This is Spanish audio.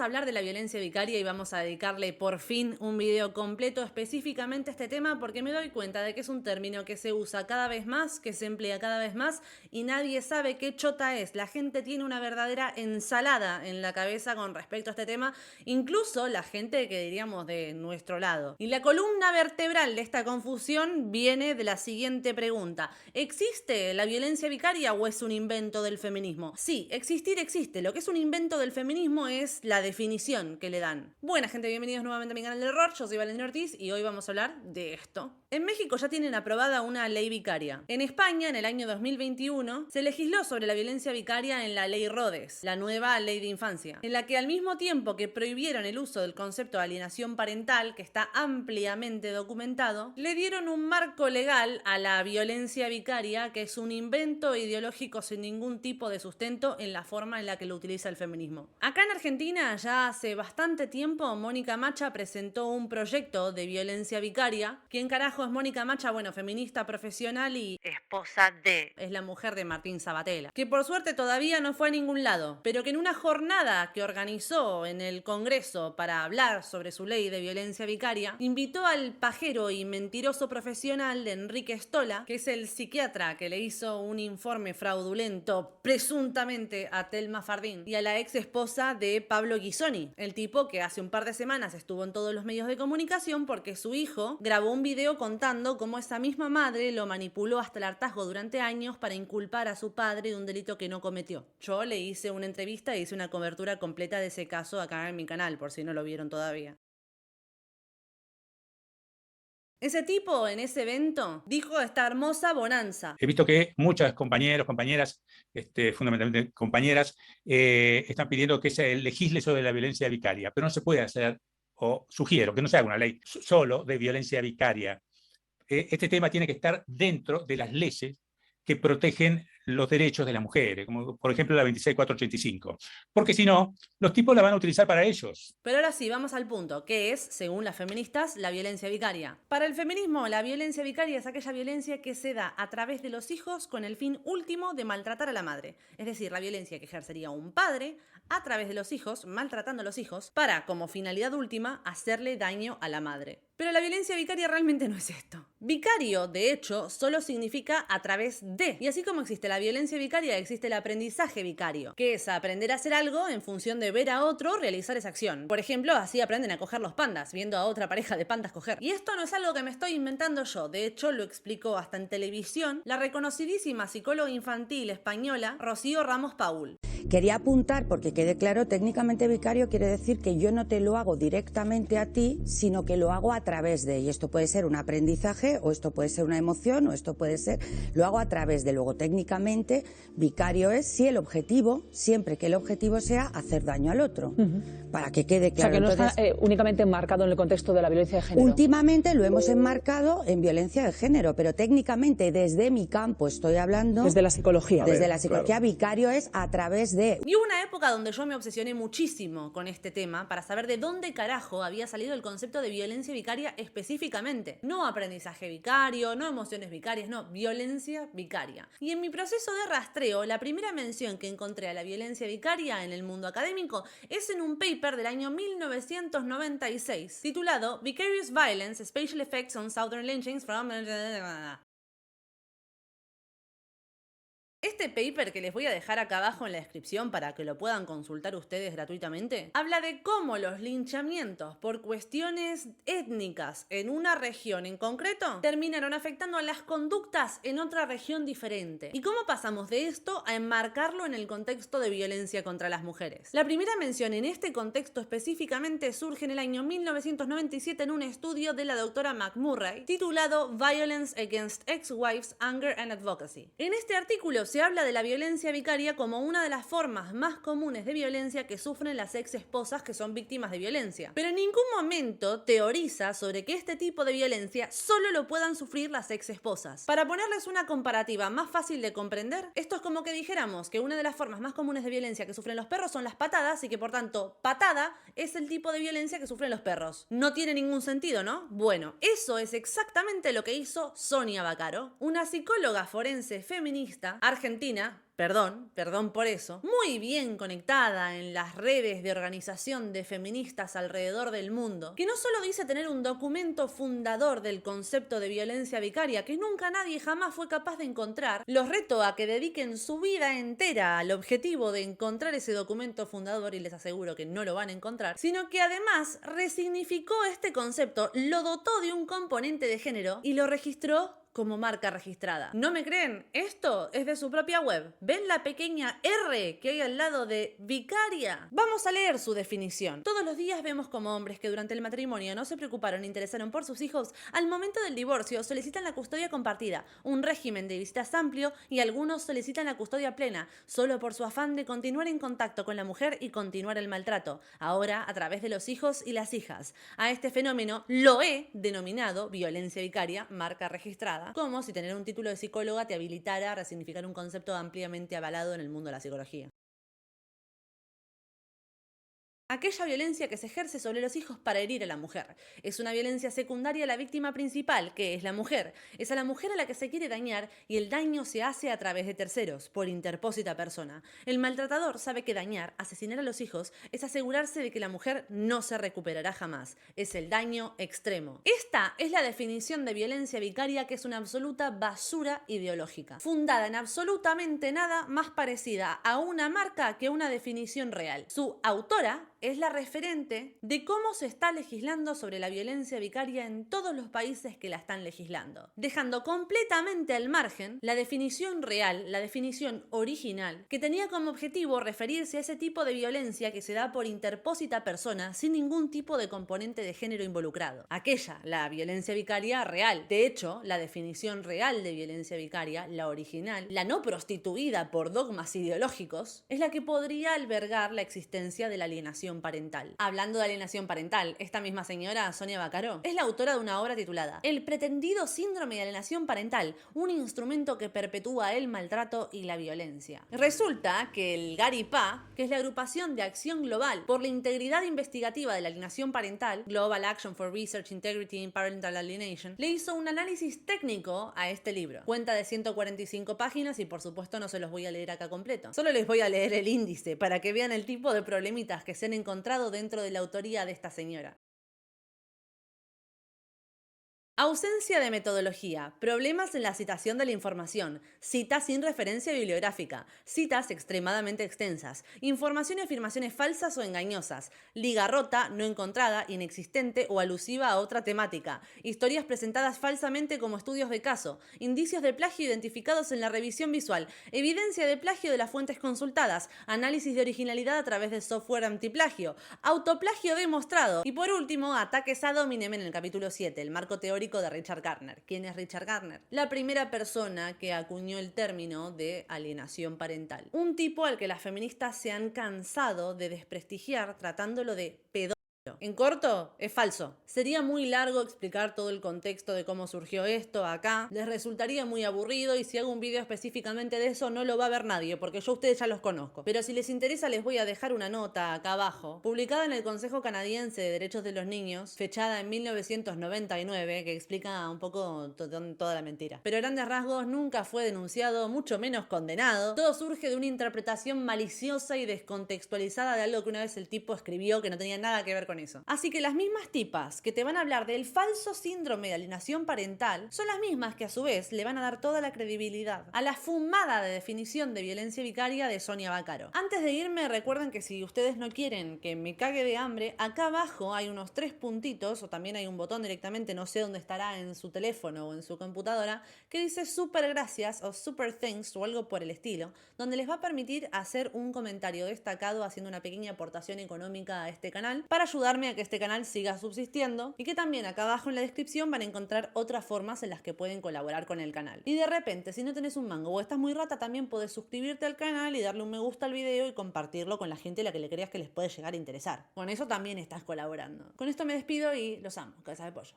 a hablar de la violencia vicaria y vamos a dedicarle por fin un video completo específicamente a este tema porque me doy cuenta de que es un término que se usa cada vez más, que se emplea cada vez más y nadie sabe qué chota es. La gente tiene una verdadera ensalada en la cabeza con respecto a este tema, incluso la gente que diríamos de nuestro lado. Y la columna vertebral de esta confusión viene de la siguiente pregunta: ¿existe la violencia vicaria o es un invento del feminismo? Sí, existir existe. Lo que es un invento del feminismo es la definición que le dan. Buena gente, bienvenidos nuevamente a mi canal del horror. Yo soy Valentina Ortiz y hoy vamos a hablar de esto. En México ya tienen aprobada una ley vicaria. En España, en el año 2021, se legisló sobre la violencia vicaria en la Ley Rhodes, la nueva ley de infancia, en la que al mismo tiempo que prohibieron el uso del concepto de alienación parental, que está ampliamente documentado, le dieron un marco legal a la violencia vicaria, que es un invento ideológico sin ningún tipo de sustento en la forma en la que lo utiliza el feminismo. Acá en Argentina, ya hace bastante tiempo, Mónica Macha presentó un proyecto de violencia vicaria. ¿Quién carajo es Mónica Macha? Bueno, feminista profesional y esposa de... es la mujer de Martín Sabatella, que por suerte todavía no fue a ningún lado, pero que en una jornada que organizó en el Congreso para hablar sobre su ley de violencia vicaria, invitó al pajero y mentiroso profesional de Enrique Stola, que es el psiquiatra que le hizo un informe fraudulento presuntamente a Thelma Fardín, y a la ex esposa de Pablo Ghisoni, el tipo que hace un par de semanas estuvo en todos los medios de comunicación porque su hijo grabó un video contando cómo esa misma madre lo manipuló hasta el hartazgo durante años para inculpar a su padre de un delito que no cometió. Yo le hice una entrevista e hice una cobertura completa de ese caso acá en mi canal, por si no lo vieron todavía. Ese tipo en ese evento dijo esta hermosa bonanza. He visto que muchas compañeros, compañeras, fundamentalmente compañeras, están pidiendo que se legisle sobre la violencia vicaria, pero no se puede hacer, o sugiero que no se haga una ley solo de violencia vicaria. Este tema tiene que estar dentro de las leyes que protegen los derechos de las mujeres, como por ejemplo la 26485, porque si no, los tipos la van a utilizar para ellos. Pero ahora sí, vamos al punto, que es, según las feministas, la violencia vicaria. Para el feminismo, la violencia vicaria es aquella violencia que se da a través de los hijos con el fin último de maltratar a la madre. Es decir, la violencia que ejercería un padre a través de los hijos, maltratando a los hijos, para, como finalidad última, hacerle daño a la madre. Pero la violencia vicaria realmente no es esto. Vicario, de hecho, solo significa a través de. Y así como existe la violencia vicaria, existe el aprendizaje vicario, que es aprender a hacer algo en función de ver a otro realizar esa acción. Por ejemplo, así aprenden a coger los pandas, viendo a otra pareja de pandas coger. Y esto no es algo que me estoy inventando yo, de hecho lo explicó hasta en televisión la reconocidísima psicóloga infantil española Rocío Ramos Paul. Quería apuntar, porque quede claro, técnicamente vicario quiere decir que yo no te lo hago directamente a ti, sino que lo hago a través de, y esto puede ser un aprendizaje, o esto puede ser una emoción, o esto puede ser, lo hago a través de. Luego, técnicamente, vicario es si el objetivo, siempre que el objetivo sea hacer daño al otro, para que quede claro. O sea, que no entonces, está únicamente enmarcado en el contexto de la violencia de género. Últimamente lo hemos enmarcado en violencia de género, pero técnicamente desde mi campo estoy hablando... Desde la psicología. Desde la psicología, claro. Vicario es a través de... Y hubo una época donde yo me obsesioné muchísimo con este tema para saber de dónde carajo había salido el concepto de violencia vicaria específicamente. No aprendizaje vicario, no emociones vicarias, no, violencia vicaria. Y en mi proceso de rastreo, la primera mención que encontré a la violencia vicaria en el mundo académico es en un paper del año 1996, titulado Vicarious Violence, Spatial Effects on Southern Lynchings from... Este paper, que les voy a dejar acá abajo en la descripción para que lo puedan consultar ustedes gratuitamente, habla de cómo los linchamientos por cuestiones étnicas en una región en concreto terminaron afectando a las conductas en otra región diferente. Y cómo pasamos de esto a enmarcarlo en el contexto de violencia contra las mujeres. La primera mención en este contexto específicamente surge en el año 1997 en un estudio de la doctora McMurray titulado Violence Against Ex-Wives, Anger and Advocacy. En este artículo se habla de la violencia vicaria como una de las formas más comunes de violencia que sufren las ex esposas que son víctimas de violencia. Pero en ningún momento teoriza sobre que este tipo de violencia solo lo puedan sufrir las ex esposas. Para ponerles una comparativa más fácil de comprender, esto es como que dijéramos que una de las formas más comunes de violencia que sufren los perros son las patadas y que por tanto patada es el tipo de violencia que sufren los perros. No tiene ningún sentido, ¿no? Bueno, eso es exactamente lo que hizo Sonia Vaccaro, una psicóloga forense feminista argentina, perdón por eso, muy bien conectada en las redes de organización de feministas alrededor del mundo, que no solo dice tener un documento fundador del concepto de violencia vicaria que nunca nadie jamás fue capaz de encontrar, los reto a que dediquen su vida entera al objetivo de encontrar ese documento fundador y les aseguro que no lo van a encontrar, sino que además resignificó este concepto, lo dotó de un componente de género y lo registró como marca registrada. ¿No me creen? Esto es de su propia web. ¿Ven la pequeña R que hay al lado de vicaria? Vamos a leer su definición. Todos los días vemos como hombres que durante el matrimonio no se preocuparon ni interesaron por sus hijos, al momento del divorcio solicitan la custodia compartida, un régimen de visitas amplio y algunos solicitan la custodia plena, solo por su afán de continuar en contacto con la mujer y continuar el maltrato, ahora a través de los hijos y las hijas. A este fenómeno lo he denominado violencia vicaria, marca registrada, como si tener un título de psicóloga te habilitara a resignificar un concepto ampliamente avalado en el mundo de la psicología. Aquella violencia que se ejerce sobre los hijos para herir a la mujer. Es una violencia secundaria a la víctima principal, que es la mujer. Es a la mujer a la que se quiere dañar y el daño se hace a través de terceros, por interpósita persona. El maltratador sabe que dañar, asesinar a los hijos, es asegurarse de que la mujer no se recuperará jamás. Es el daño extremo. Esta es la definición de violencia vicaria, que es una absoluta basura ideológica, fundada en absolutamente nada más parecida a una marca que una definición real. Su autora es la referente de cómo se está legislando sobre la violencia vicaria en todos los países que la están legislando, dejando completamente al margen la definición real, la definición original, que tenía como objetivo referirse a ese tipo de violencia que se da por interpósita persona sin ningún tipo de componente de género involucrado. Aquella, la violencia vicaria real. De hecho, la definición real de violencia vicaria, la original, la no prostituida por dogmas ideológicos, es la que podría albergar la existencia de la alienación parental. Hablando de alienación parental, esta misma señora, Sonia Vaccaro, es la autora de una obra titulada El pretendido síndrome de alienación parental, un instrumento que perpetúa el maltrato y la violencia. Resulta que el GARIPA, que es la agrupación de acción global por la integridad investigativa de la alienación parental, Global Action for Research Integrity in Parental Alienation, le hizo un análisis técnico a este libro. Cuenta de 145 páginas y por supuesto no se los voy a leer acá completo. Solo les voy a leer el índice para que vean el tipo de problemitas que se han encontrado dentro de la autoría de esta señora. Ausencia de metodología, problemas en la citación de la información, citas sin referencia bibliográfica, citas extremadamente extensas, información y afirmaciones falsas o engañosas, liga rota, no encontrada, inexistente o alusiva a otra temática, historias presentadas falsamente como estudios de caso, indicios de plagio identificados en la revisión visual, evidencia de plagio de las fuentes consultadas, análisis de originalidad a través de software antiplagio, autoplagio demostrado y por último, ataques ad hominem en el capítulo 7, el marco teórico de Richard Gardner. ¿Quién es Richard Gardner? La primera persona que acuñó el término de alienación parental. Un tipo al que las feministas se han cansado de desprestigiar tratándolo de pedófilo. En corto, es falso. Sería muy largo explicar todo el contexto de cómo surgió esto acá. Les resultaría muy aburrido y si hago un video específicamente de eso no lo va a ver nadie porque yo a ustedes ya los conozco. Pero si les interesa les voy a dejar una nota acá abajo, publicada en el Consejo Canadiense de Derechos de los Niños, fechada en 1999, que explica un poco toda la mentira. Pero a grandes rasgos nunca fue denunciado, mucho menos condenado. Todo surge de una interpretación maliciosa y descontextualizada de algo que una vez el tipo escribió que no tenía nada que ver con eso. Así que las mismas tipas que te van a hablar del falso síndrome de alienación parental son las mismas que a su vez le van a dar toda la credibilidad a la fumada de definición de violencia vicaria de Sonia Vaccaro. Antes de irme, recuerden que si ustedes no quieren que me cague de hambre, acá abajo hay unos 3 puntitos o también hay un botón directamente, no sé dónde estará en su teléfono o en su computadora, que dice super gracias o super thanks o algo por el estilo, donde les va a permitir hacer un comentario destacado haciendo una pequeña aportación económica a este canal para ayudarme a que este canal siga subsistiendo y que también acá abajo en la descripción van a encontrar otras formas en las que pueden colaborar con el canal. Y de repente, si no tenés un mango o estás muy rata, también podés suscribirte al canal y darle un me gusta al video y compartirlo con la gente a la que le creas que les puede llegar a interesar. Con eso también estás colaborando. Con esto me despido y los amo. Cabeza de pollo.